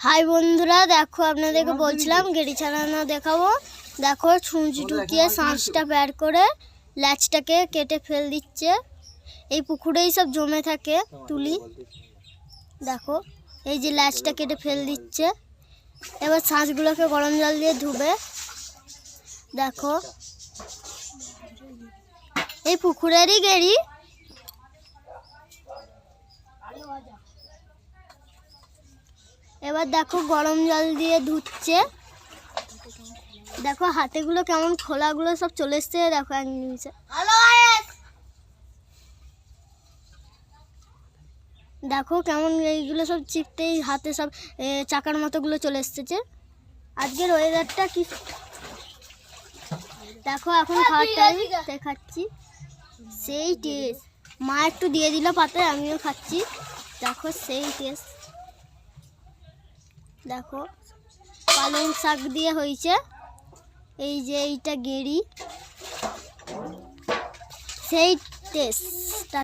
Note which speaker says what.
Speaker 1: High বন্ধুরা, দেখো আপনাদেরকে বলছিলাম গেড়ি ছাড়ানো দেখাবো। দেখো ছুঁচি ঢুকিয়ে শাঁসটা বের করে ল্যাচটাকে কেটে ফেল দিচ্ছে। এই পুকুরেই সব জমে থাকে তুলি। দেখো এই যে ল্যাচটা কেটে ফেল দিচ্ছে। এবার শাঁসগুলোকে গরম জল দিয়ে ধুবে। দেখো এই পুকুরেরই গেড়ি। এবার দেখো গরম জল দিয়ে ধুচ্ছে। দেখো হাতেগুলো কেমন খোলাগুলো সব চলে এসছে। দেখো এক নিমিষে দেখো কেমন এইগুলো সব চিপতেই হাতে সব চাকার মতোগুলো চলে এসছে। আজকের ওয়েদারটা কি দেখো। এখন খাওয়ার টাইম, তাই খাচ্ছি। সেই টেস্ট। মা একটু দিয়ে দিল পাতে, আমিও খাচ্ছি। দেখো সেই টেস্ট। দেখো পালং শাক দিয়ে হয়েছে। এই যে এইটা গেড়ি, সেই টেস্ট।